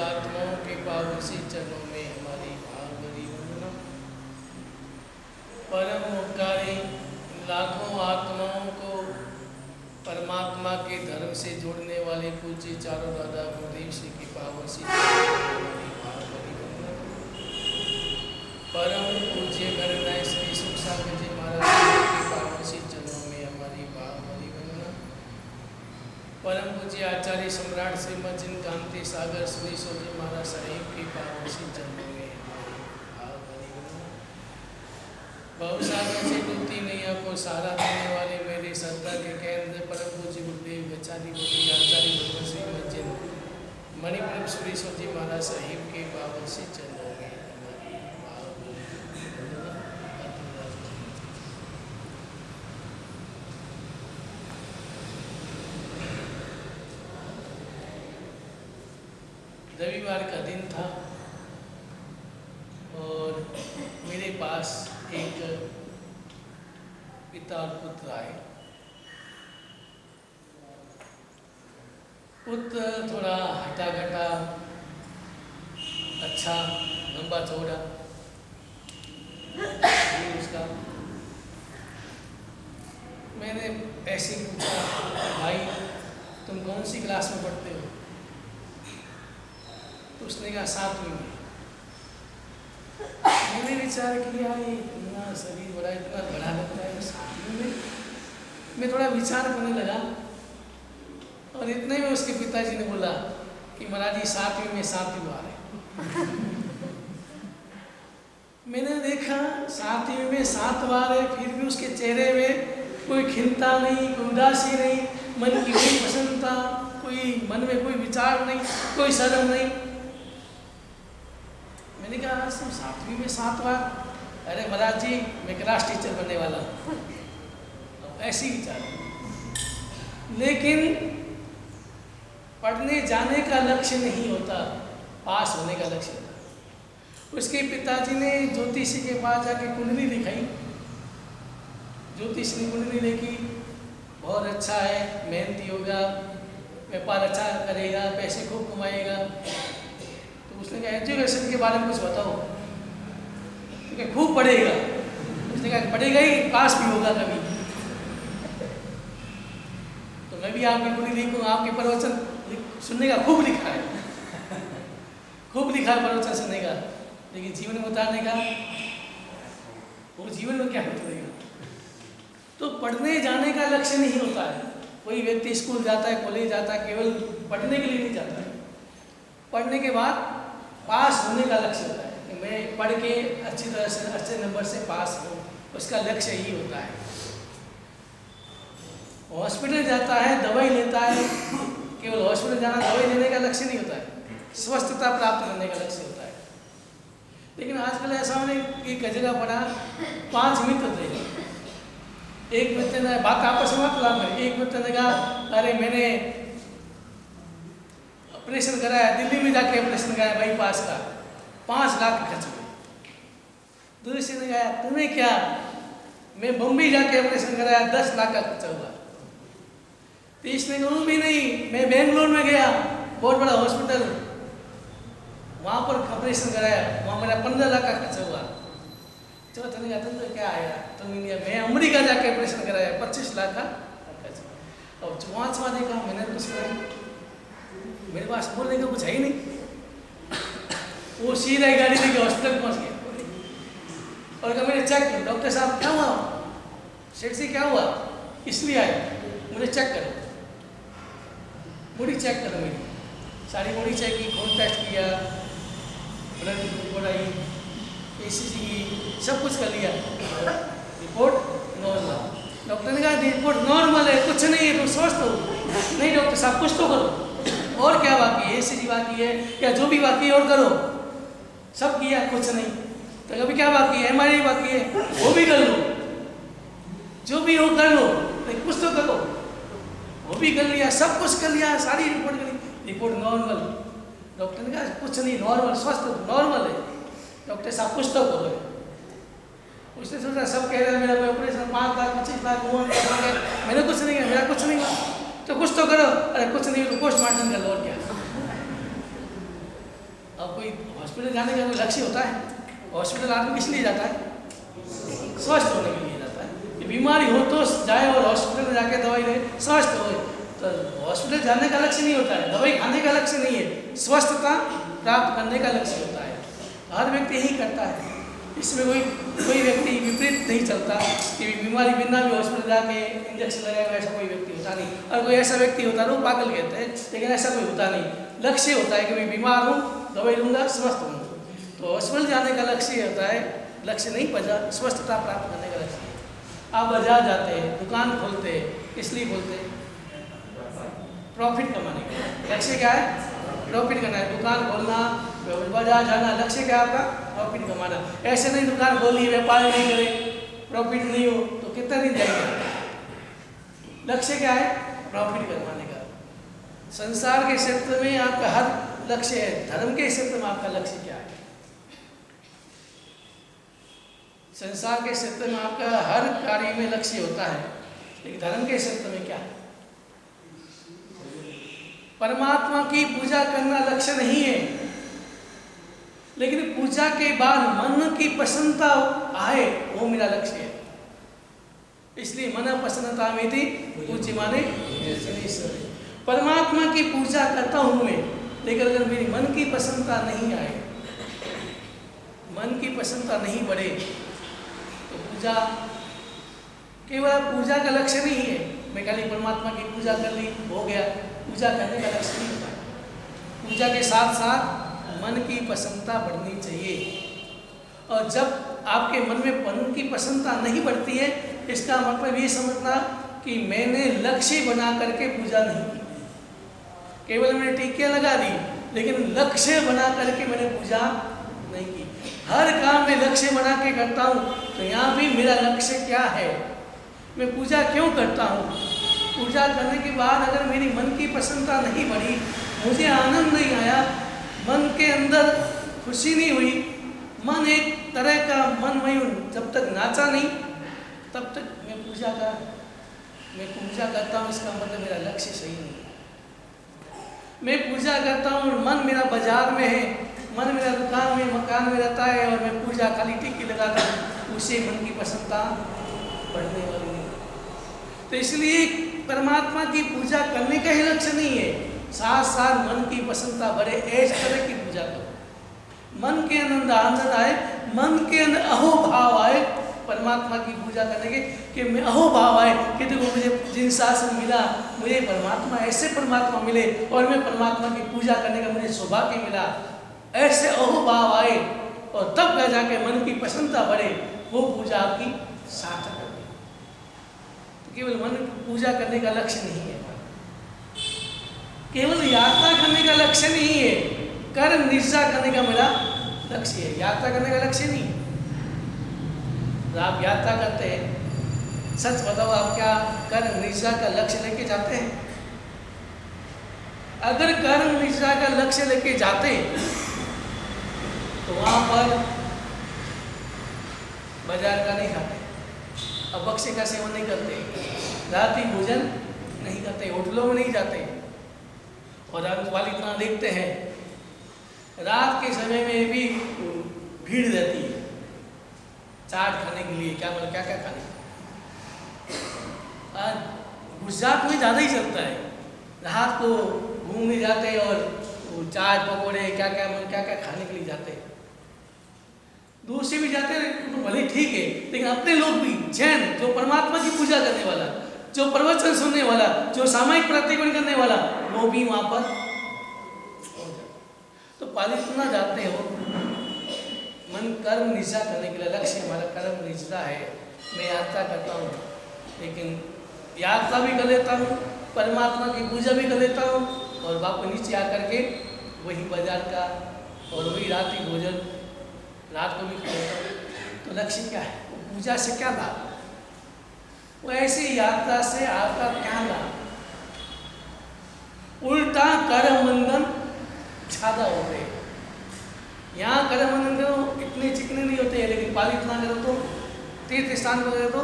आत्माओं के पावन से चरणों में हमारी भावभरी वंदना। परम उपकारी लाखों आत्माओं को परमात्मा के धर्म से जोड़ने वाले पूज्य चारों दादा गुरुदेव श्री के पावन से हमारी भावभरी वंदना। परम पूज्य गणनाय श्री सुख सागर जी महाराज के पावन से चरणों में हमारी भावभरी वंदना। परम पूज्य आचार्य सम्राट श्रीमद जिनकांति सागर श्री जी महाराज साहिब के पावन से चरणों में हमारी भावभरी वंदना। बहुसागर से डूबती नैया को सहारा देने वाले मेरे श्रद्धा के केंद्र परम पूज्य गुरुदेव गचारी गुरुदेव आचार्य भगवान श्रीमद जिन मणिपुर श्री जी महाराज साहिब के पावन से चरणों में हमारी भावभरी वंदना। रविवार का दिन था और मेरे पास एक पिता और पुत्र आए। पुत्र थोड़ा हटा घटा, अच्छा, लंबा चौड़ा उसका। मैंने ऐसे पूछा, भाई तुम कौन सी क्लास में पढ़ते हो? तो उसने कहा 7वीं में। मैंने विचार किया ये इतना शरीर बड़ा, इतना बड़ा लगता है 7वीं में। मैं थोड़ा विचार करने लगा और इतने में उसके पिताजी ने बोला कि महाराज जी 7वीं में 7वीं बार है। मैंने देखा 7वीं में 7 बार है, फिर भी उसके चेहरे में कोई खिलता नहीं, कोई उदासी नहीं, मन की कोई प्रसन्नता, कोई मन में कोई विचार नहीं, कोई शर्म नहीं। मैंने कहा आज तुम 7वीं में 7 बार? अरे महाराज जी मैं क्लास टीचर बनने वाला हूँ। ऐसी विचार। लेकिन पढ़ने जाने का लक्ष्य नहीं होता, पास होने का लक्ष्य होता। उसके पिताजी ने ज्योतिषी के पास जाके कुंडली लिखाई। ज्योतिष ने कुंडली लिखी, बहुत अच्छा है, मेहनती होगा, व्यापार अच्छा करेगा, पैसे खूब कमाएगा। उसने कहा एजुकेशन के बारे में कुछ बताओ। क्योंकि खूब पढ़ेगा। उसने कहा पढ़ेगा ही, पास भी होगा कभी। तो मैं भी आपकी पूरी लिखूँ, आपके प्रवचन सुनने का खूब लिखा है, खूब लिखा है प्रवचन सुनने का, लेकिन जीवन में उतारने का वो जीवन में क्या उतरेगा? तो पढ़ने जाने का लक्ष्य नहीं होता है। कोई व्यक्ति स्कूल जाता है, कॉलेज जाता है, केवल पढ़ने के लिए नहीं जाता है। पढ़ने के बाद पास होने का लक्ष्य होता है कि मैं पढ़ के अच्छी तरह से अच्छे नंबर से पास हूँ, उसका लक्ष्य ही होता है। हॉस्पिटल जाता है, दवाई लेता है, केवल हॉस्पिटल जाना दवाई लेने का लक्ष्य नहीं होता है, स्वस्थता प्राप्त करने का लक्ष्य होता है। लेकिन आजकल ऐसा मैंने एक जगह पढ़ा, 5 मित्र थे। एक मित्र ने बात आपस में मत लाभ, एक मित्र ने कहा अरे मैंने ऑपरेशन कराया, दिल्ली में जाके ऑपरेशन कराया बाईपास का, 5 लाख खर्च हुए। दूसरे ने कहा तुम्हें क्या, मैं बम्बई जाके ऑपरेशन कराया, 10 लाख का खर्चा हुआ। तीसरे ने कहा भी नहीं, मैं बेंगलोर में गया, बहुत बड़ा हॉस्पिटल, वहाँ पर ऑपरेशन कराया, वहाँ मेरा 15 लाख का खर्चा हुआ। चौथे ने कहा तुम क्या आया, तुम इंडिया, मैं अमेरिका जाके ऑपरेशन कराया, 25 लाख का खर्चा। और 5वां देखा, मैंने कुछ कराया, मेरे पास बोलने का कुछ है ही नहीं। वो सीधा गाड़ी लेके हॉस्पिटल पहुंच गया और कहा मैंने चेक किया, डॉक्टर साहब क्या हुआ, सेठ से क्या हुआ, इसलिए आए, मुझे चेक करो, बॉडी चेक करो मेरी। सारी बॉडी चेक की, खून टेस्ट किया, ब्लड रिपोर्ट आई, ECG की, सब कुछ कर लिया, रिपोर्ट नॉर्मल। डॉक्टर ने कहा रिपोर्ट नॉर्मल है, कुछ नहीं है, तुम स्वस्थ हो। नहीं डॉक्टर साहब कुछ तो करो, और क्या बाकी है, ECG बाकी है या जो भी बाकी है और करो। सब किया, कुछ नहीं। तो कभी क्या बाकी है, MRI बाकी है, वो भी कर लो, जो भी हो कर लो, लेकिन कुछ तो करो। वो भी कर लिया, सब कुछ कर लिया, सारी रिपोर्ट कर ली, रिपोर्ट नॉर्मल। डॉक्टर ने कहा कुछ नहीं, नॉर्मल, स्वस्थ नॉर्मल है। डॉक्टर साहब कुछ तो करो। उसने सोचा सब कह रहे हैं मेरा ऑपरेशन 5 लाख 25 लाख हुआ, मैंने कुछ नहीं किया, मेरा कुछ नहीं हुआ, तो कुछ तो करो। अरे कुछ नहीं तो पोस्टमार्टम कर लो, और क्या। अब कोई हॉस्पिटल जाने का कोई लक्ष्य होता है? हॉस्पिटल आदमी किस लिए जाता है? स्वस्थ होने के लिए जाता है। कि बीमारी हो तो जाए और हॉस्पिटल में जाके दवाई ले, स्वस्थ हो। तो हॉस्पिटल जाने का लक्ष्य नहीं होता है, दवाई खाने का लक्ष्य नहीं है, स्वस्थता प्राप्त करने का लक्ष्य होता है। हर व्यक्ति यही करता है। इसमें कोई व्यक्ति विपरीत नहीं चलता कि बीमारी बिना भी हॉस्पिटल जाके इंजेक्शन लगाएगा, ऐसा कोई व्यक्ति होता नहीं। और कोई ऐसा व्यक्ति होता है वो पागल कहते हैं, लेकिन ऐसा कोई होता नहीं। लक्ष्य होता है कि मैं बीमार हूँ, दवाई लूँगा, स्वस्थ हूँ। तो हॉस्पिटल जाने का लक्ष्य होता है, लक्ष्य नहीं बचा स्वस्थता प्राप्त करने का लक्ष्य। आप बाजार जाते हैं, दुकान खोलते हैं, इसलिए खोलते हैं प्रॉफिट कमाने का। लक्ष्य क्या है? प्रॉफिट करना है। दुकान खोलना, बाजार जाना, लक्ष्य क्या है आपका? प्रॉफिट कमाना। ऐसे नहीं दुकान खोली, व्यापार नहीं करे, प्रॉफिट नहीं हो तो कितना दिन जाएगा? लक्ष्य क्या है? प्रॉफिट कमाने का। संसार के क्षेत्र में आपका हर लक्ष्य है, धर्म के क्षेत्र में आपका लक्ष्य क्या है? संसार के क्षेत्र में आपका हर कार्य में लक्ष्य होता है, लेकिन धर्म के क्षेत्र में क्या है? परमात्मा की पूजा करना लक्ष्य नहीं है, लेकिन पूजा के बाद मन की प्रसन्नता आए वो मेरा लक्ष्य है। इसलिए मन प्रसन्नता में थी पूज्य माने परमात्मा की पूजा करता हूं मैं, लेकिन अगर मेरी मन की प्रसन्नता नहीं आए, मन की प्रसन्नता नहीं बढ़े, तो पूजा केवल पूजा का लक्ष्य नहीं है। मैं खाली परमात्मा की पूजा कर ली, हो गया। पूजा करने का लक्ष्य नहीं होता है। पूजा के साथ साथ मन की प्रसन्नता बढ़नी चाहिए। और जब आपके मन में मन की प्रसन्नता नहीं बढ़ती है, इसका मतलब ये समझना कि मैंने लक्ष्य बना करके पूजा नहीं की। केवल मैंने टीकियाँ लगा दी, लेकिन लक्ष्य बना करके मैंने पूजा नहीं की। हर काम में लक्ष्य बना के करता हूँ, तो यहाँ भी मेरा लक्ष्य क्या है? मैं पूजा क्यों करता हूँ? पूजा करने के बाद अगर मेरी मन की प्रसन्नता नहीं बढ़ी, मुझे आनंद नहीं आया, मन के अंदर खुशी नहीं हुई, मन एक तरह का मन में जब तक नाचा नहीं, तब तक मैं पूजा करता हूँ, इसका मतलब मेरा लक्ष्य सही नहीं है। मैं पूजा करता हूँ, मन मेरा बाजार में है, मन मेरा दुकान में मकान में रहता है, और मैं पूजा खाली टिक्की लगाकर उसे मन की प्रसन्नता बढ़ने वाली नहीं। तो इसलिए परमात्मा की पूजा करने का ही लक्ष्य नहीं है, साथ साथ मन की प्रसन्नता बढ़े, ऐसे तरह की पूजा करो। मन के अंदर आनंद आए, मन के अंदर अहोभाव आए परमात्मा की पूजा करने के, कि मैं अहोभाव आए कि देखो मुझे जिन शासन मिला, मुझे परमात्मा ऐसे परमात्मा मिले और मैं परमात्मा की पूजा करने का मुझे सौभाग्य मिला, ऐसे अहोभाव आए, और तब कह जाके मन की प्रसन्नता बढ़े, वो पूजा आपकी सार्थक है। तो केवल मन की पूजा करने का लक्ष्य नहीं है, केवल यात्रा करने का लक्ष्य नहीं है, कर्म निष्ठा करने का मेरा लक्ष्य है। यात्रा करने का लक्ष्य नहीं है। आप यात्रा करते हैं, सच बताओ आप क्या कर्म निष्ठा का लक्ष्य लेके जाते हैं? अगर कर्म निष्ठा का लक्ष्य लेके जाते तो वहां पर बाजार का नहीं खाते, अब बक्से का सेवन नहीं करते, रात्रि भोजन नहीं करते, होटलों में नहीं जाते। और वाले इतना देखते हैं, रात के समय में भी भीड़ रहती है चाट खाने के लिए, क्या मतलब क्या क्या खाने। गुजरात में ज़्यादा ही चलता है, रात को घूमने जाते हैं और चाट पकौड़े क्या क्या खाने के लिए जाते हैं। दूर से भी जाते हैं तो भले ठीक है, लेकिन अपने लोग भी जैन, जो परमात्मा की पूजा करने वाला, जो प्रवचन सुनने वाला, जो सामायिक प्रतिक्रमण करने वाला, वो भी वहाँ पर तो पालितना जाते हो। मन कर्म निष्ठा करने के लिए, लक्ष्य हमारा कर्म निष्ठा है। मैं यात्रा करता हूँ, लेकिन यात्रा भी कर लेता हूँ, परमात्मा की पूजा भी कर लेता हूँ, और वापस नीचे आकर के वही बाजार का और वही रात्रि भोजन रात को भी खा लेता हूँ। तो लक्ष्य क्या है? पूजा से क्या लाभ? वो ऐसी यात्रा से आपका क्या लाभ? उल्टा कर्म बंधन ज्यादा होते हैं। यहाँ कर्म बंधन करो इतने चिकने नहीं होते हैं, लेकिन पालितना करो तो तीर्थ स्थान करो तो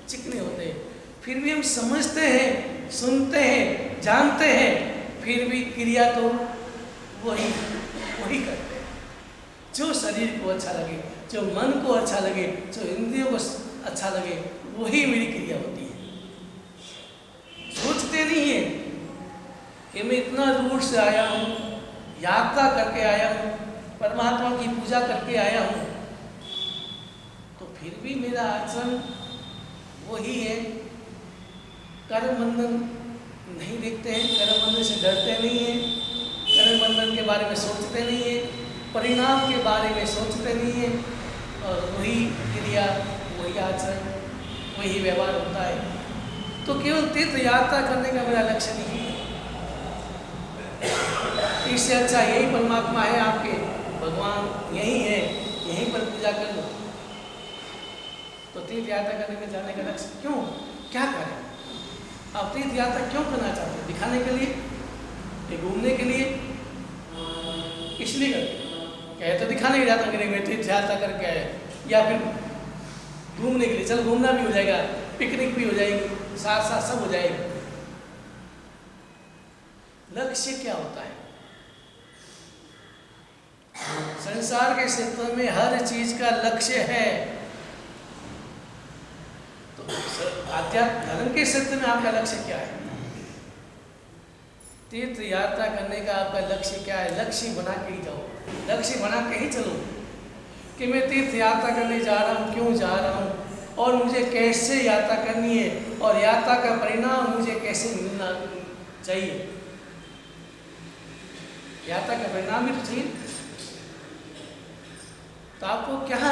चिकने होते हैं। फिर भी हम समझते हैं, सुनते हैं, जानते हैं, फिर भी क्रिया तो वही वही करते हैं। जो शरीर को अच्छा लगे, जो मन को अच्छा लगे, जो इंद्रियों को अच्छा लगे, वही मेरी क्रिया होती है। सोचते नहीं है कि मैं इतना दूर से आया हूँ, यात्रा करके आया हूँ, परमात्मा की पूजा करके आया हूँ, तो फिर भी मेरा आचरण वही है। कर्म बंधन नहीं देखते हैं, कर्म बंधन से डरते नहीं हैं, कर्म बंधन के बारे में सोचते नहीं हैं, परिणाम के बारे में सोचते नहीं हैं, और वही क्रिया, वही आचरण, वही व्यवहार होता है। तो केवल तीर्थ यात्रा करने का मेरा लक्ष्य नहीं है। इससे अच्छा यही परमात्मा है, आपके भगवान यही है, यहीं पर पूजा कर लो। तो तीर्थ यात्रा करने में जाने का लक्ष्य क्यों, क्या करें? आप तीर्थ यात्रा क्यों करना चाहते हैं? दिखाने के लिए, ये घूमने के लिए, इसलिए करते क्या तो दिखाने की यात्रा करेंगे, तीर्थ यात्रा करके आए, या फिर घूमने के लिए, चल घूमना भी हो जाएगा, पिकनिक भी हो जाएगी, साथ साथ सब हो जाएगा। लक्ष्य क्या होता है? संसार के क्षेत्र में हर चीज का लक्ष्य है। तो आध्यात्म धर्म के क्षेत्र में आपका लक्ष्य क्या है? तीर्थ यात्रा करने का आपका लक्ष्य क्या है? लक्ष्य बना के ही जाओ, लक्ष्य बना के ही चलो कि मैं तीर्थ यात्रा करने जा रहा हूँ, क्यों जा रहा हूँ, और मुझे कैसे यात्रा करनी है, और यात्रा का परिणाम मुझे कैसे मिलना चाहिए। यात्रा का परिणाम ही तो चाहिए। तो आपको क्या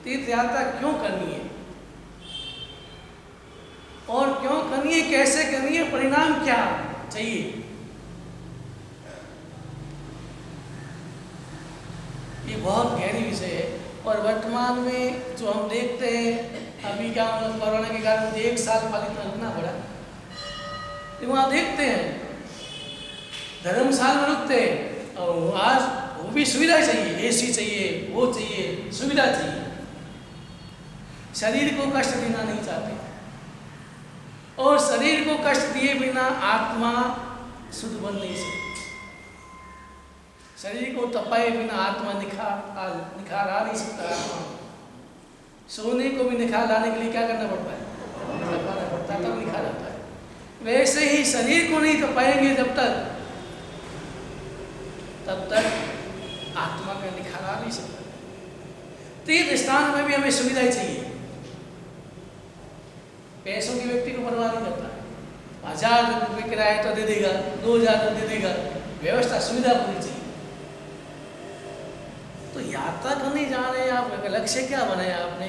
तीर्थ यात्रा क्यों करनी है, और क्यों करनी है, कैसे करनी है, परिणाम क्या चाहिए? ये बहुत गहरी विषय है। और वर्तमान में जो हम देखते हैं, अभी क्या कोरोना के कारण मुझे 1 साल पालित रुकना पड़ा, तो वहाँ देखते हैं धर्मशाला में रुकते हैं, और आज वो भी सुविधा चाहिए, एसी चाहिए, वो चाहिए, सुविधा चाहिए। शरीर को कष्ट देना नहीं चाहते, और शरीर को कष्ट दिए बिना आत्मा शुद्ध बन नहीं सकती। शरीर को तपाए बिना आत्मा निखार आ नहीं सकता। आत्मा सोने को भी निखार लाने के लिए क्या करना पड़ता है? तपाना पड़ता है, तब निखार आता है। वैसे ही शरीर को नहीं तपाएंगे जब तक, तब तक आत्मा का निखार आ नहीं सकता। तीर्थ स्थान में भी हमें सुविधाएं चाहिए। पैसों की व्यक्ति को परवाह नहीं करता है, 1000 रुपये किराया तो दे देगा, 2000 तो दे देगा, व्यवस्था सुविधा होनी चाहिए। तो यात्रा करने जा रहे हैं आप, लक्ष्य क्या बनाया आपने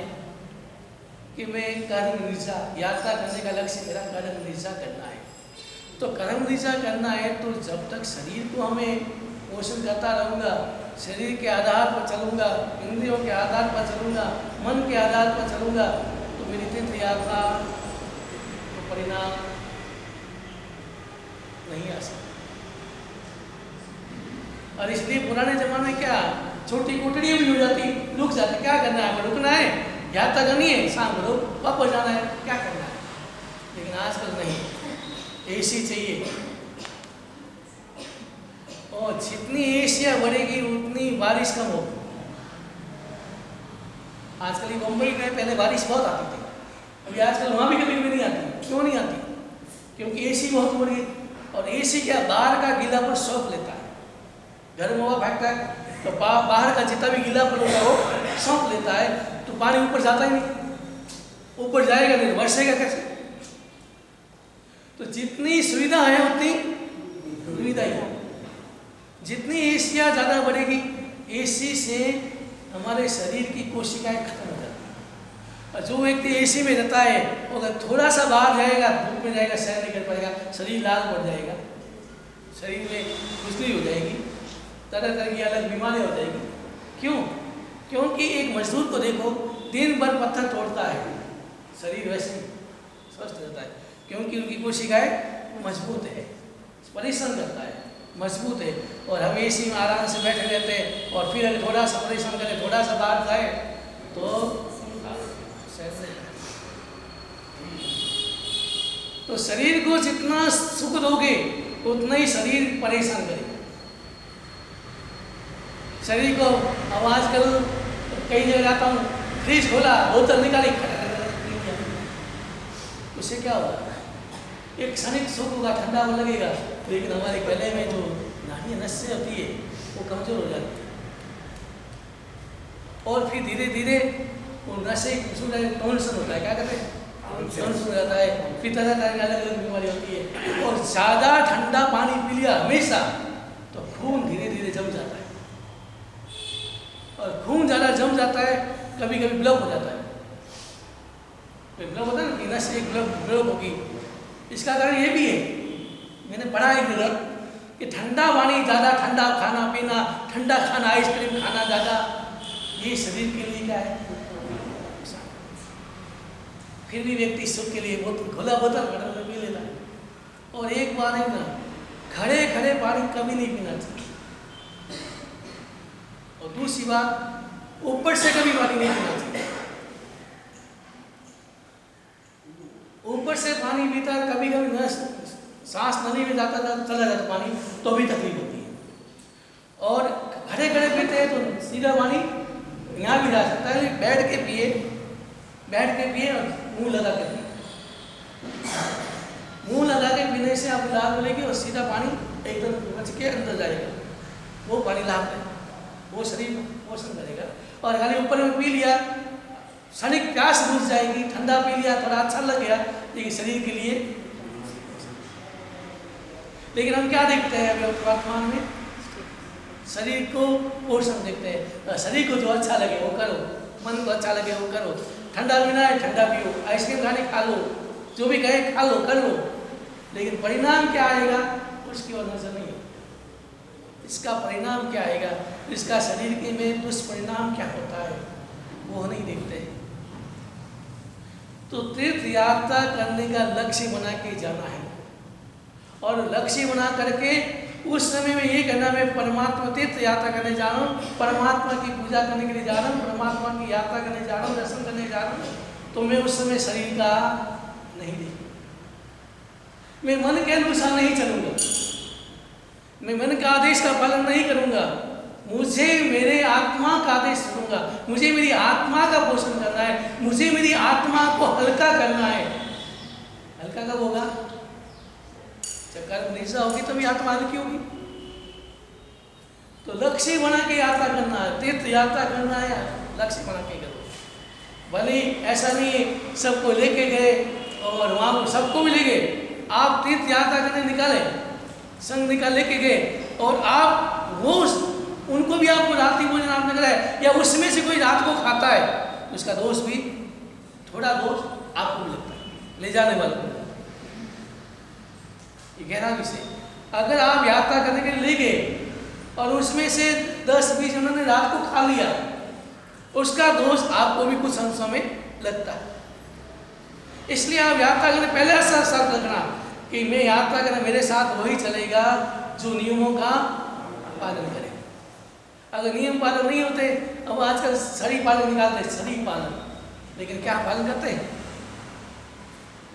कि मैं कर्म निष्ठा, यात्रा करने का लक्ष्य मेरा कर्म निष्ठा करना है। तो कर्म निष्ठा करना है तो जब तक शरीर को हमें पोषण करता रहूँगा, शरीर के आधार पर चलूँगा, इंद्रियों के आधार पर चलूँगा, मन के आधार पर चलूँगा, तो मेरी तीर्थ यात्रा तो परिणाम नहीं आ सकता। और इसलिए पुराने जमाने में क्या, छोटी कोठड़ियाँ भी हो जाती, रुक जाते, क्या करना है, रुकना है, यात्रा करनी है, शाम को वापस जाना है, क्या करना है। लेकिन आजकल नहीं, एसी चाहिए, और जितनी एशिया बढ़ेगी उतनी बारिश कम होगी। आजकल ये मुंबई में पहले बारिश बहुत आती थी, अभी आजकल वहाँ भी कभी कभी नहीं आती। क्यों नहीं आती? क्योंकि एसी बहुत बढ़ गई। और एसी क्या, बाहर का गीलापन सौंप लेता है, घर में हवा फेंकता है तो बाहर का जितना भी गीलापन होता है वो सौंप लेता है, तो पानी ऊपर जाता ही नहीं, ऊपर जाएगा नहीं, बरसेगा कैसे? तो जितनी सुविधा है उतनी दुविधा ही है। जितनी एशिया ज़्यादा बढ़ेगी, एसी से हमारे शरीर की कोशिकाएं खत्म हो जाती हैं। और जो व्यक्ति एसी में रहता है, अगर थोड़ा सा बाहर जाएगा, धूप में जाएगा, सहन नहीं कर पाएगा, शरीर लाल पड़ जाएगा, शरीर में खुजली हो जाएगी, तरह तरह की अलग बीमारियाँ हो जाएगी। क्यों? क्योंकि एक मजदूर को देखो, दिन भर पत्थर तोड़ता है, शरीर वैसे ही स्वस्थ रहता है, क्योंकि उनकी कोशिकाएं मजबूत है, परिश्रम करता है, मजबूत है। और हम एसी में आराम से बैठे रहते हैं, और फिर अगर थोड़ा सा परिश्रम करें, थोड़ा सा बाहर जाए तो शरीर को जितना सुख दोगे उतना ही शरीर परेशान करेगा। शरीर को आवाज़ करूँ, कई जगह जाता हूँ, फ्रिज खोला, बोतल निकाली, उससे क्या होगा? एक क्षणिक सुख होगा, ठंडा वो लगेगा, लेकिन हमारे गले में जो नाड़ी नसें होती है वो कमज़ोर हो जाती है, और फिर धीरे धीरे वो नसें टॉन्सिल होता है, क्या कहते हैं, टॉन्सिल हो जाता है, फिर तरह तरह की अलग अलग बीमारी होती है। और ज़्यादा ठंडा पानी पी लिया हमेशा तो खून धीरे धीरे जम जाता है, और खून ज़्यादा जम जाता है, कभी कभी ब्लॉक हो जाता है। ब्लॉक होता है ना कि नस एक ब्लॉक होगी। इसका कारण ये भी है, मैंने पढ़ा एक जगह कि ठंडा पानी ज़्यादा, ठंडा खाना पीना, ठंडा खाना, आइसक्रीम खाना ज़्यादा, ये शरीर के लिए क्या है? फिर भी व्यक्ति सुख के लिए बहुत खुला बोतल में पी लेता है, और एक बार ही ना, खड़े खड़े पानी कभी नहीं पीना चाहिए। और दूसरी बात, ऊपर से कभी पानी नहीं पीना चाहिए। ऊपर से पानी पीता है, कभी कभी न सांस नली में जाता था, चला जाता पानी, तो भी तकलीफ होती है। और खड़े खड़े पीते हैं तो सीधा पानी यहाँ भी जा सकता है, बैठ के पिए और मुंह लगा के पिए। मुंह लगा के पीने से आप लाभ मिलेगी और सीधा पानी एकदम बच के अंदर जाएगा, वो पानी लाभ है, वो शरीर पोषण करेगा। और खाली ऊपर में पी लिया, क्षणिक प्यास बुझ जाएगी, ठंडा पी लिया, थोड़ा अच्छा लग गया, लेकिन शरीर के लिए। लेकिन हम क्या देखते हैं अभी वर्तमान में? शरीर को पोषण देखते हैं, शरीर को जो अच्छा लगे वो करो, मन को अच्छा लगे वो करो, ठंडा पीना है ठंडा पियो, आइसक्रीम खाने खा लो, जो भी कहे खा लो, कर लो, लेकिन परिणाम क्या आएगा उसकी ओर नजर नहीं है। इसका परिणाम क्या आएगा, इसका शरीर के में दुष्परिणाम क्या होता है वो नहीं देखते। तो तीर्थ यात्रा करने का लक्ष्य बना के जाना है, और लक्ष्य बना करके उस समय में ये कहना मैं परमात्मा तीर्थ यात्रा करने जा रहा हूँ, परमात्मा की पूजा करने के लिए जा रहा हूँ, परमात्मा की यात्रा करने जा रहा हूँ, दर्शन करने जा रहा हूँ, तो मैं उस समय शरीर का नहीं देखूंगा, मैं मन के अनुसार नहीं चलूंगा, मैं मन का आदेश का पालन नहीं करूंगा, मुझे मेरे आत्मा का आदेश सुनूंगा, मुझे मेरी आत्मा का पोषण करना है, मुझे मेरी आत्मा को हल्का करना है। हल्का कब होगा? जब कर्म निशा होगी तभी आत्मा हल्की होगी। तो लक्ष्य बना के यात्रा करना है, तीर्थ यात्रा करना है, लक्ष्य बना के करो। भले ऐसा नहीं है सबको लेके गए और वहां सबको भी ले गए, आप तीर्थ यात्रा करने निकाले, संग निकाल लेके गए, और आप वो उनको भी आपको रात्रि भोजन आपने कराया, या उसमें से कोई रात को खाता है तो उसका दोष भी, थोड़ा दोष आपको भी लगता है, ले जाने वाले को। ये गहरा विषय। अगर आप यात्रा करने के लिए ले गए और उसमें से 10-20 उन्होंने रात को खा लिया, उसका दोष आपको भी कुछ अंशों में लगता है। इसलिए आप यात्रा करने पहले ऐसा शर्त रखना कि मैं यात्रा करना, मेरे साथ वही चलेगा जो नियमों का पालन करे। अगर नियम पालन नहीं होते, अब आजकल शरीर पालन निकालते, शरीर पालन, लेकिन क्या पालन करते हैं?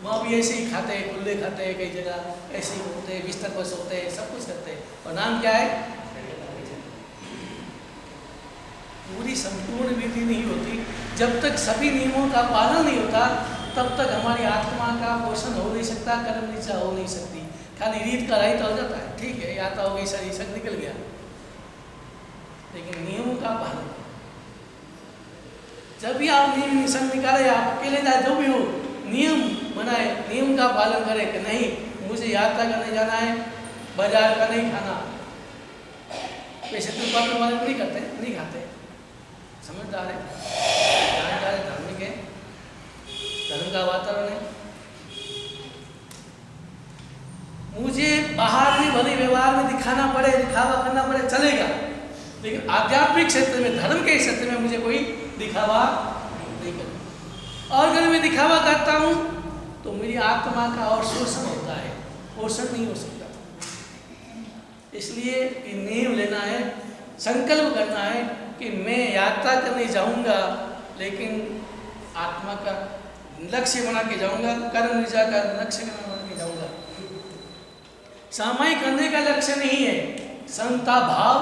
वहाँ भी ऐसे ही खाते हैं, खुले खाते हैं, कई जगह ऐसे ही होते हैं, बिस्तर पर सोते हैं, सब कुछ करते हैं, और नाम क्या है? पूरी संपूर्ण विधि नहीं होती। जब तक सभी नियमों का पालन नहीं होता तब तक हमारी आत्मा का पोषण हो नहीं सकता, कर्म निष्ठा हो नहीं सकती। खाली रीत का राइट हो जाता है, ठीक है, यात्रा हो गई, शरीर सब निकल गया, लेकिन नियमों का पालन। जब भी आप नियम निशान निकाले, आप अकेले जाए, जो भी हो, नियम बनाए, नियम का पालन करें कि नहीं मुझे यात्रा करने जाना है, बाजार का नहीं खाना। वैसे तो पालन वाले नहीं करते, नहीं खाते, समझदार है, जानकार है, धार्मिक है, धर्म का वातावरण है। मुझे बाहर में भले व्यवहार में दिखाना पड़े, दिखावा करना पड़े, चलेगा, लेकिन आध्यात्मिक क्षेत्र में, धर्म के क्षेत्र में मुझे कोई दिखावा नहीं करना। और अगर मैं दिखावा करता हूँ तो मेरी आत्मा का और शोषण होता है, पोषण नहीं हो सकता। इसलिए नियम लेना है, संकल्प करना है कि मैं यात्रा करने जाऊँगा, लेकिन आत्मा का लक्ष्य बना के जाऊँगा, कर्म निष्ठा का लक्ष्य बना के जाऊँगा। सामायिक करने का लक्ष्य नहीं है, संता भाव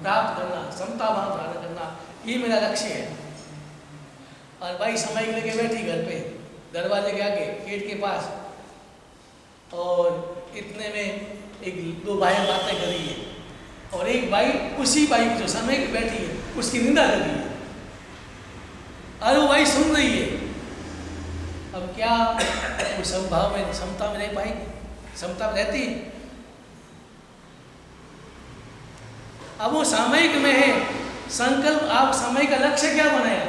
प्राप्त करना, समता भाव धारण करना, ये मेरा लक्ष्य है। और भाई समय लेके बैठी घर पे दरवाजे के आगे गेट के पास, और इतने में एक दो भाई बातें कर रही है, और एक भाई उसी भाई जो समय की बैठी है उसकी निंदा कर रही है, और वो भाई सुन रही है। अब क्या वो समभाव में, समता में रह पाएगी? समता में रहती है? अब वो सामयिक में है। संकल्प, आप समय का लक्ष्य क्या बनाया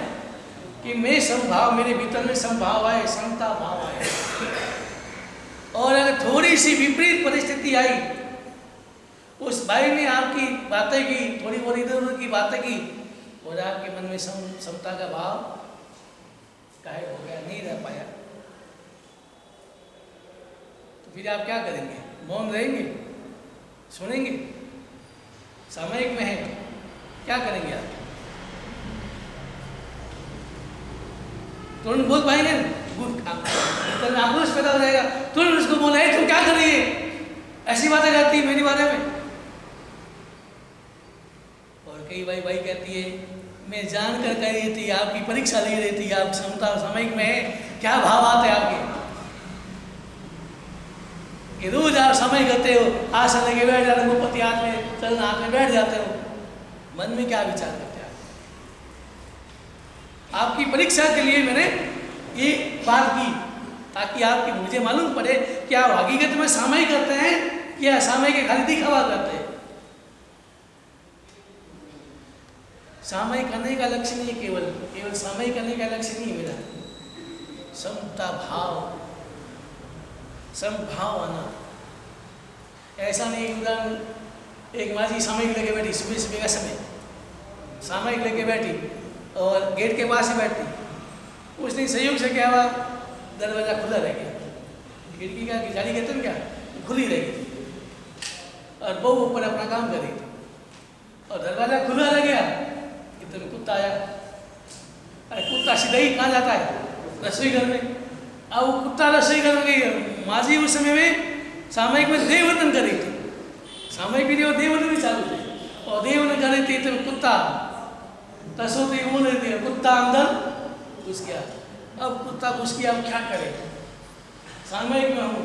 कि मैं समभाव, मेरे भीतर में समभाव आए, समता भाव आए। और अगर थोड़ी सी विपरीत परिस्थिति आई, उस भाई ने आपकी बातें की, थोड़ी बहुत इधर उधर की बातें की, और आपके मन में समता का भाव गायब हो गया, नहीं रह पाया, तो फिर आप क्या करेंगे? मौन रहेंगे? सुनेंगे? सामयिक में है, क्या करेंगे आप? तुरंत बोल पाएंगे? आक्रोश पैदा हो जाएगा, तुरंत उसको बोला है तुम क्या कर रही है, ऐसी बातें करती है मेरे बारे में। और कई भाई कहती है मैं जानकर कह रही थी, आपकी परीक्षा ले रही थी, आप समता सामयिक में है, क्या भाव आते आपके कि रोज आप समय करते हो, आसन लेके बैठ जाते हो, पति हाथ में, चलना हाथ में बैठ जाते हो, मन में क्या विचार करते हैं? आपकी परीक्षा के लिए मैंने ये बात की, ताकि आपकी मुझे मालूम पड़े कि आप हकीकत में सामयिक करते हैं या सामयिक के खाली दिखावा करते हैं। सामयिक करने का लक्ष्य नहीं, केवल सामयिक करने का लक्ष्य नहीं मेरा, समता भाव, समभाव आना। ऐसा नहीं, उदाहरण, एक माँ जी सामयिक लेके बैठी, सुबह सुबह का समय सामयिक लेके बैठी और गेट के पास ही बैठी, उस दिन संयोग से क्या हुआ, दरवाजा खुला रह गया, खिड़की का जाली कहते हैं क्या, खुली रह गई, और बहू ऊपर अपना काम कर रही थी, और दरवाजा खुला रह गया, इतने कुत्ता आया। अरे कुत्ता सीधा ही कहाँ जाता है? रसोई घर में। अब वो कुत्ता रसोई घर में गई, माँ जी उस समय में सामयिक में देववंदन कर रही थी, सामयिक भी देववंदन भी चालू थे, और देववंदन कर रही थी, तो कुत्ता तसोती बोल रही थी, कुत्ता अंदर घुस गया। अब कुत्ता घुस गया, अब क्या करे? सामयिक में हूँ,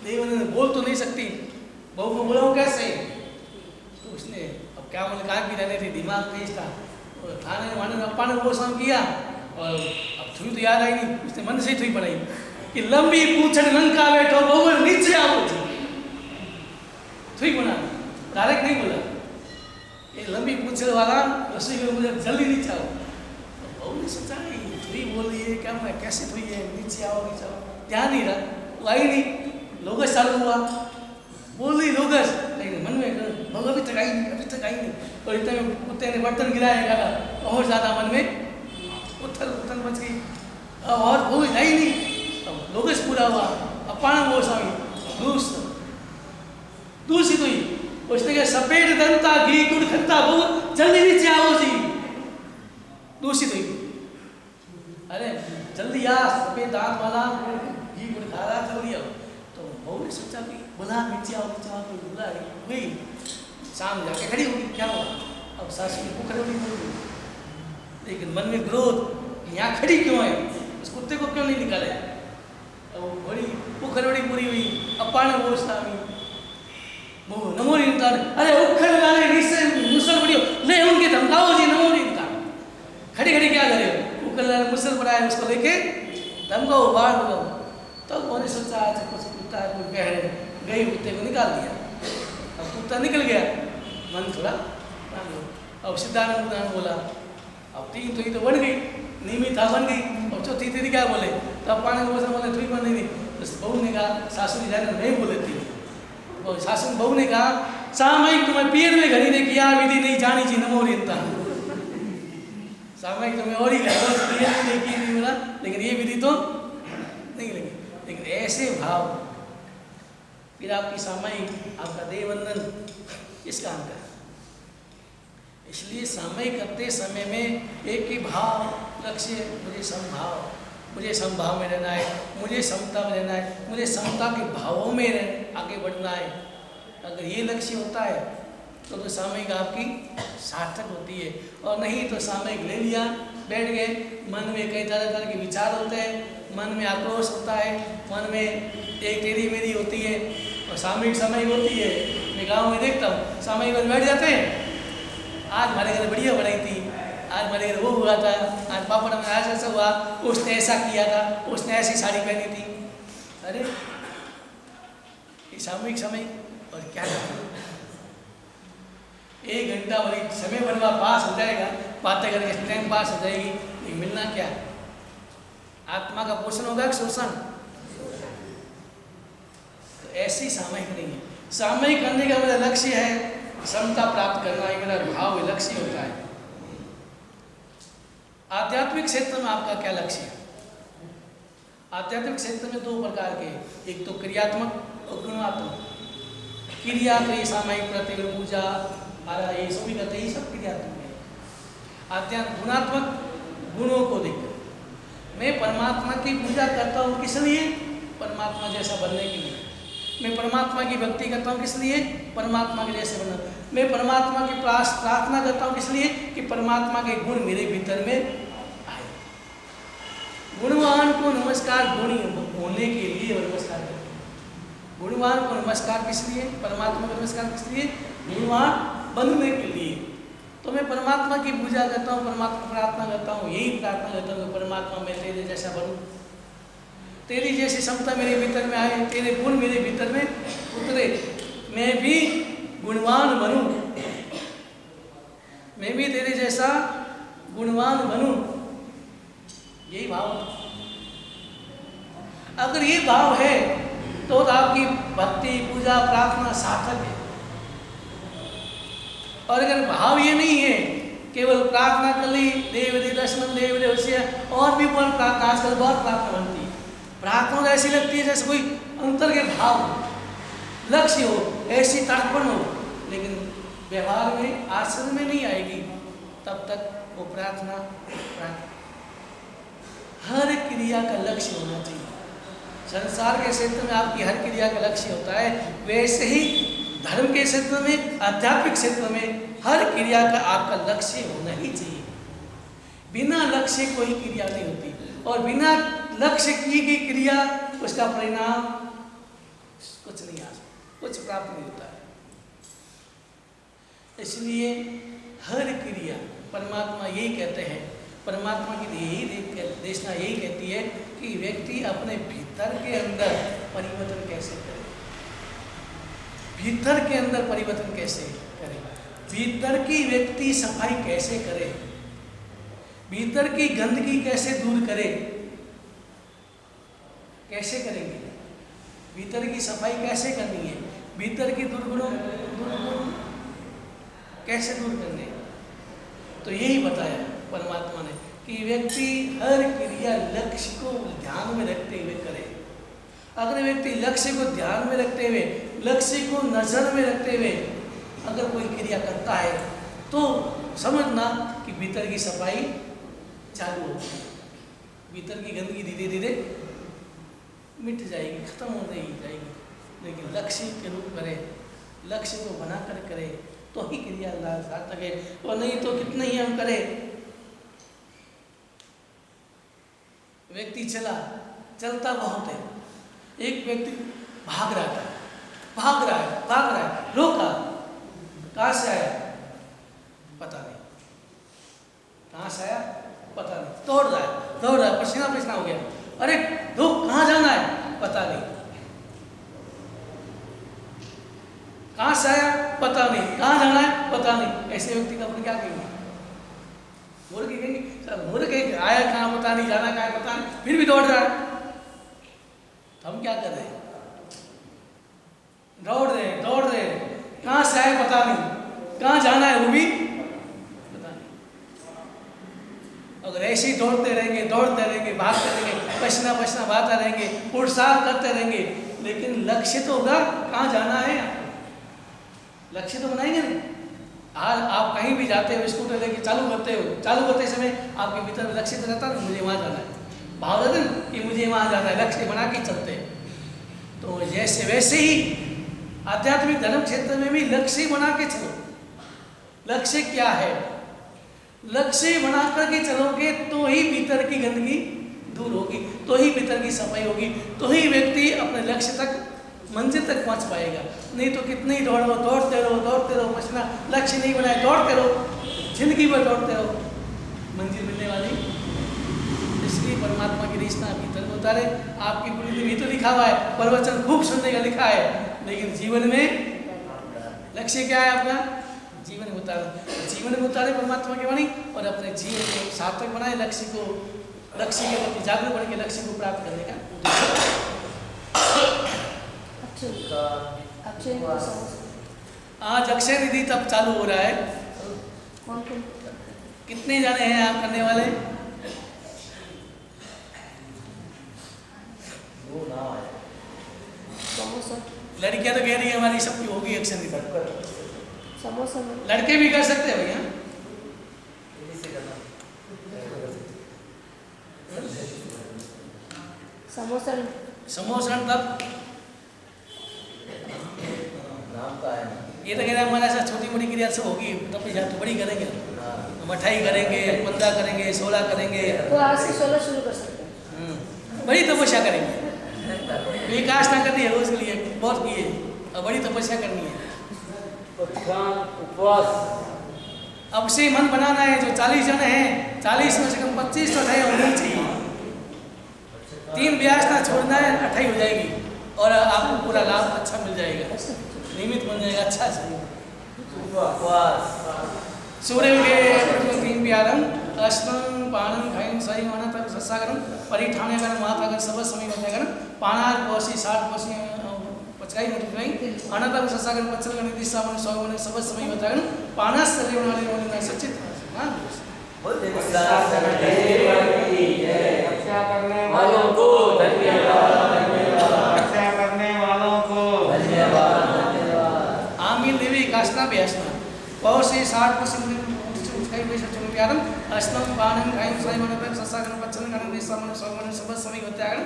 देववंदन बोल तो नहीं सकती, बहू को बोला कैसे? तो उसने अब क्या बोले, कहाँ की रहने थी, दिमाग तेज था, और थाने वाने अप्पा ने वो काम किया, और अब थुई तो याद आई नहीं, उसने मन से थुई बनाई कि लंबी पूछड़ लंका बैठो बहू नीचे आओ जी, थुई बना, डायरेक्ट नहीं बोला, ये लंबी पूछड़ वाला रसोई में मुझे जल्दी नीचे आओ। तो बहू ने सोचा थुई बोल रही है, क्या मैं कैसे थुई है, नीचे आओ नीचे आओ, ध्यान नहीं रहा, वो आई नहीं, लोगस चालू हुआ, बोल रही लोगस, लेकिन मन में बहू अभी तक आई नहीं, और इतने में कुत्ते ने बर्तन गिराया गाला, और ज़्यादा मन में उथल मच गई, अब और वो आई नहीं, अब लोगस पूरा हुआ, अपाना वो स्वामी दूसरी तो ही उसने कहा सफेद दंता घी गुड़ खट्टा बहुत जल्दी नीचे आओ जी, दूसरी तो ही, अरे जल्दी आ, सफेद दांत वाला घी गुड़ खा रहा, जल्दी आओ। तो बहू ने सोचा कि बुला नीचे आओ, तो बुला गई, शाम जाके खड़ी होगी, क्या हुआ? अब सासू ने खड़ी होगी, लेकिन मन में क्रोध, यहाँ खड़ी क्यों है, उस कुत्ते को क्यों नहीं निकाले? अब वो बड़ी उखरवड़ी पूरी हुई, अप्पा ने वो स्वामी वो नमो इंसान, अरे उखर वाले निश्चय मुसल पड़ी हो, ले उनके धमकाओ जी, नमो इंसान, खड़ी खड़ी क्या करे, उखर वाले मुसल पड़ा है, उसको लेके धमकाओ, बाहर भगाओ। तो उन्होंने सोचा अच्छा कुछ कुत्ता है, कोई कह रहे, गई कुत्ते को निकाल दिया, अब कुत्ता निकल गया, मन थोड़ा, अब सिद्धानंद ने बोला अब तीन तो ही तो बन गई, नियमित बन गई, और चौथी तीन क्या बोले, तब पाने को बोले थोड़ी बन नहीं, तो बहू ने कहा, सासू जी नहीं बोले थी, सासू बहू ने कहा सामयिक तुम्हें पीर में घड़ी ने किया विधि नहीं जानी जी नमो रिंता, सामयिक तुम्हें और ही नहीं बोला, लेकिन ये विधि तो नहीं लगी। लेकिन ऐसे भाव फिर आपकी सामयिक, आपका देववंदन किस काम का? इसलिए सामयिक करते समय में एक ही भाव लक्ष्य, मुझे समभाव, मुझे समभाव में रहना है, मुझे समता में रहना है, मुझे समता के भावों में आगे बढ़ना है। अगर ये लक्ष्य होता है तो सामयिक आपकी सार्थक होती है। और नहीं तो सामयिक ले लिया, बैठ गए, मन में कई तरह के विचार होते हैं, मन में आक्रोश होता है, मन में एक टेढ़ी मेढ़ी होती है, और सामयिक समय होती है। मैं गांव में देखता हूँ सामयिक में बैठ जाते हैं, आज हमारे घर बढ़िया बनाई थी, आज हमारे घर वो हुआ था, आज पापड़ में आज ऐसा हुआ, उसने ऐसा किया था, उसने ऐसी साड़ी पहनी थी। अरे ये सामयिक समय और क्या करना? 1 घंटा वाली समय बनवा पास हो जाएगा, बातें करके टाइम पास हो जाएगी, लेकिन मिलना क्या? आत्मा का पोषण होगा कि शोषण? तो ऐसी सामयिक नहीं है। सामयिक करने का मेरा लक्ष्य है समता प्राप्त करना, ये मेरा भाव लक्ष्य होता है। आध्यात्मिक क्षेत्र में आपका क्या लक्ष्य है? आध्यात्मिक क्षेत्र में 2 प्रकार के, एक तो क्रियात्मक और गुणात्मक। क्रिया तो ये सामयिक प्रतिदिन पूजा आरा ये सभी करते हैं, ये सब क्रियात्मक है। आध्यात्मिक गुणात्मक गुणों को देखकर मैं परमात्मा की पूजा करता हूँ, किस लिए? परमात्मा जैसा बनने के लिए। मैं परमात्मा की भक्ति करता हूँ, किस लिए? परमात्मा के जैसे बनना। मैं परमात्मा की प्रार्थना करता हूँ, किस लिए? कि परमात्मा के गुण मेरे भीतर में आए। गुणवान को नमस्कार गुणी होने के लिए नमस्कार करते हैं। गुणवान को नमस्कार किस लिए? परमात्मा को नमस्कार किस लिए? गुणवान बनने के लिए। तो मैं परमात्मा की पूजा करता हूँ, परमात्मा प्रार्थना करता हूँ, यही प्रार्थना करता हूँ कि परमात्मा मैं तेरे जैसा बनूँ, तेरी जैसी क्षमता मेरे भीतर में आए, तेरे गुण मेरे भीतर में उतरे, मैं भी गुणवान बनूं, मैं भी तेरे जैसा गुणवान बनूं। यही भाव। अगर ये भाव है तो आपकी भक्ति पूजा प्रार्थना सार्थक है। और अगर भाव ये नहीं है, केवल प्रार्थना कर ली, देव दे दर्शन देव दे उससे, और भी बहुत प्रार्थना, आजकल बहुत प्रार्थना बनती है, प्रार्थना ऐसी लगती है जैसे कोई अंतर के भाव लक्ष्य हो, ऐसी तर्पण हो, लेकिन व्यवहार में आचरण में नहीं आएगी, तब तक वो प्रार्थना। हर क्रिया का लक्ष्य होना चाहिए। संसार के क्षेत्र में आपकी हर क्रिया का लक्ष्य होता है, वैसे ही धर्म के क्षेत्र में, आध्यात्मिक क्षेत्र में हर क्रिया का आपका लक्ष्य होना ही चाहिए। बिना लक्ष्य कोई क्रिया नहीं होती, और बिना लक्ष्य की गई क्रिया उसका परिणाम कुछ नहीं आ सकता, कुछ प्राप्त नहीं होता है। इसलिए हर क्रिया परमात्मा यही कहते हैं, परमात्मा की यही देशना यही कहती है कि व्यक्ति अपने भीतर के अंदर परिवर्तन कैसे करे, भीतर के अंदर परिवर्तन कैसे करे, भीतर की व्यक्ति सफाई कैसे करे, भीतर की गंदगी कैसे दूर करे। कैसे करेंगे? भीतर की सफाई कैसे करनी है, भीतर की दुर्गुण कैसे दूर करने। तो यही बताया परमात्मा ने कि व्यक्ति हर क्रिया लक्ष्य को ध्यान में रखते हुए करे। अगर व्यक्ति लक्ष्य को ध्यान में रखते हुए, लक्ष्य को नजर में रखते हुए अगर कोई क्रिया करता है, तो समझना कि भीतर की सफाई चालू होगी, भीतर की गंदगी धीरे धीरे मिट जाएगी, खत्म हो जाएगी। लेकिन लक्ष्य के रूप करे, लक्ष्य को बनाकर करे, तो ही क्रिया सार्थक है। और नहीं तो कितने ही हम करें। व्यक्ति चलता बहुत है, एक व्यक्ति भाग रहा है, रोका, कहाँ से आया पता नहीं, कहाँ से आया पता नहीं, दौड़ रहा है, पसीना हो गया, अरे रुक, कहाँ जाना है पता नहीं, कहाँ से आया पता नहीं, कहाँ जाना है पता नहीं। ऐसे व्यक्ति का अपन क्या कहेंगे? मूर्ख कहेंगे, सर मूर्ख कहेंगे, आया कहाँ पता नहीं, जाना कहाँ पता नहीं, फिर भी दौड़ रहा है। तो हम क्या कर रहे हैं? दौड़ रहे हैं, कहाँ से आए पता नहीं, कहाँ जाना है वो भी पता नहीं। अगर ऐसे ही दौड़ते रहेंगे, भागते रहेंगे, पसीना बहाते रहेंगे, पुरस्कार करते रहेंगे, लेकिन लक्ष्य तो होगा, कहाँ जाना है, लक्ष्य तो बनाएंगे नहीं। आज आप कहीं भी जाते हो, स्कूटर लेके चालू करते समय आपके भीतर में लक्ष्य तो रहता है, मुझे वहाँ जाना है, भाव रहता है कि मुझे वहाँ जाना है, लक्ष्य बना के चलते हैं। तो जैसे वैसे ही आध्यात्मिक धर्म क्षेत्र में भी लक्ष्य बना के चलो, लक्ष्य क्या है? लक्ष्य बना करके चलोगे तो ही भीतर की गंदगी दूर होगी, तो ही भीतर की सफाई होगी, तो ही व्यक्ति अपने लक्ष्य तक, मंजिल तक पहुंच पाएगा। नहीं तो कितने ही दौड़ते रहो पसीना, लक्ष्य नहीं बनाए दौड़ते रहो, जिंदगी भर दौड़ते रहो, मंजिल मिलने वाली। इसलिए परमात्मा की रिश्ता भीतर में उतारे। आपकी कुंडली में तो लिखा हुआ है, प्रवचन खूब सुनने का लिखा है, लेकिन जीवन में लक्ष्य क्या है आपका? जीवन में उतारे, जीवन में उतारे परमात्मा की वाणी और अपने जीवन को सार्थक बनाए। लक्ष्य के प्रति जागरूक बन के लक्ष्य को प्राप्त करने का। आज अक्षय निधि तब चालू हो रहा है। कितने जाने हैं आप करने वाले? लड़कियां तो कह रही है हमारी सबकी होगी अक्षय निधि। लड़के भी कर सकते हैं भैया। समोसन तब ये तो कह रहे हैं हमारे साथ छोटी मोटी क्रिया सब होगी, तब तो बड़ी करेंगे, मिठाई करेंगे, 15 करेंगे, 16 करेंगे, तो आज से 16 शुरू कर सकते हैं। बड़ी तपस्या करेंगे। विकास ना करनी है उसके लिए बहुत किए, और बड़ी तपस्या करनी है। उपवास अब से मन बनाना है। जो 40 जन हैं, 40 में से कम 25 तो अठाई होनी चाहिए। 3 ब्याज ना छोड़ना है, अठाई हो जाएगी और आपको पूरा लाभ अच्छा मिल जाएगा, नियमित बन जाएगा अच्छा से। सूर्य के 3 ब्यारम अस्नं पाणं खायं सही माना तक सत्सागरम परिठाने कर माता कर सब समय बताया कर पानार कोसी 60 कोसी पचकाई नहीं अनंत सत्सागर पचल का निर्दिष्ट मन 100 मन सब समय बताया कर पानास सरे वाले वाले सचित ना रक्षा करने वालों को धन्यवाद, रक्षा करने वालों को धन्यवाद। आमीन देवी काष्णा बेस्ना पौसे 60 कोसी कई पैसे चुन प्यारम अस्नं पाणं खायं सही मन तक सत्सागर पचल का निर्दिष्ट मन 100 मन सब समय बताया कर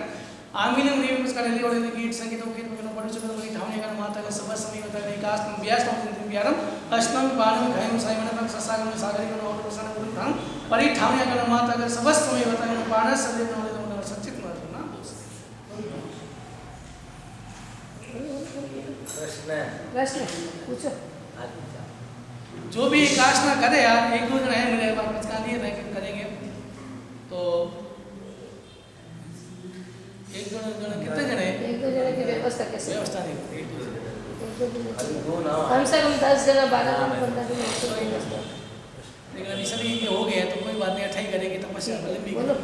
आमीनम नियम उसका ले और गीत संगीतों के में पढ़ चुके तो ठावने का माता का सब समय बताया नहीं कास्ट ब्यास तो प्यारम अस्नं पाणं खायं सही मन तक सत्सागर सागरी का और प्रसन्न गुरु धाम परि ठावने का माता का सब समय बताया पाणस सदैव न सचित महत्व ना प्रश्न पूछो। जो भी कास्ट ना करे यार, 1-2 जन है मेरे पास पचका लिए थे कि करेंगे तो 1-2 जन कितने जन है? 1-2 जन की व्यवस्था कैसे? व्यवस्था नहीं 1-2 जन कम से कम 10 जन 12 जन 15 जन ऐसे व्यवस्था। लेकिन अभी सभी ये हो गया तो कोई बात नहीं, अठाई करेंगे तपस्या लंबी। बोलो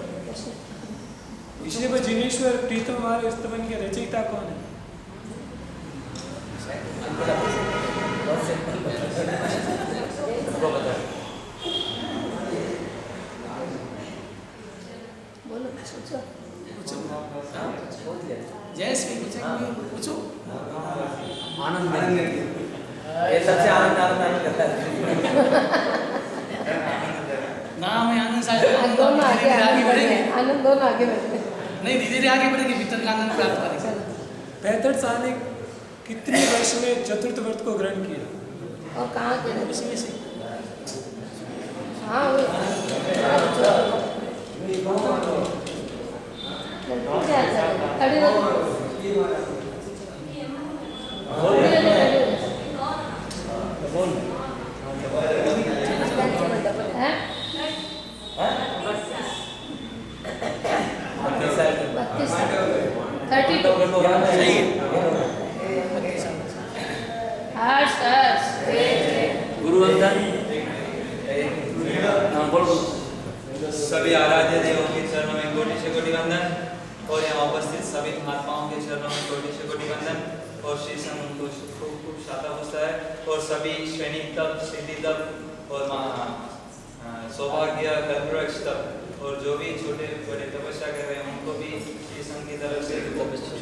इसलिए वो जिनेश्वर प्रीतम हमारे स्तवन के रचयिता कौन है? बोलो पूछो। जयश्री पूछो। आनंद ये सबसे आनंद करता है। नाम है आनंद साहब, दोनों आगे बढ़ेंगे। आनंद दोनों आगे बढ़ेंगे। नहीं धीरे धीरे आगे बढ़ेंगे, भीतर का आनंद प्राप्त करेंगे। बेहतर शाह ने कितने वर्ष में चतुर्थ व्रत को ग्रहण किया? और कहाँ के? इसमें से हाँ गुरुवंदन सभी आराध्य देवों के चरणों में कोटि से कोटि वंदन और यहाँ उपस्थित सभी महात्माओं के चरणों में कोटि से कोटि वंदन और श्री संघ को खूब खूब शाता होता है और सभी श्रेणी तप सिद्धि तप और सौभाग्य कल्पवृक्ष तप और जो भी छोटे बड़े तपस्या कर रहे हैं उनको भी श्री संघ की तरफ से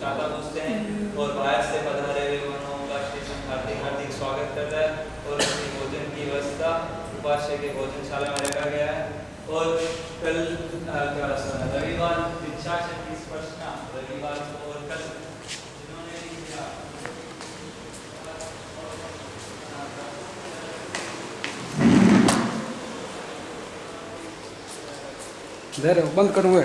शाता पूछते हैं और बाहर से पधारे हुए मनों का श्री संघ हार्दिक हार्दिक स्वागत करता है और अपनी भोजन की व्यवस्था उपास्य के भोजनशाला में रखा गया है। और कल रविवार दीक्षा शक्ति स्पर्शना रविवार को और कल जिन्होंने भी किया दे रहे हो, बंद करूँ है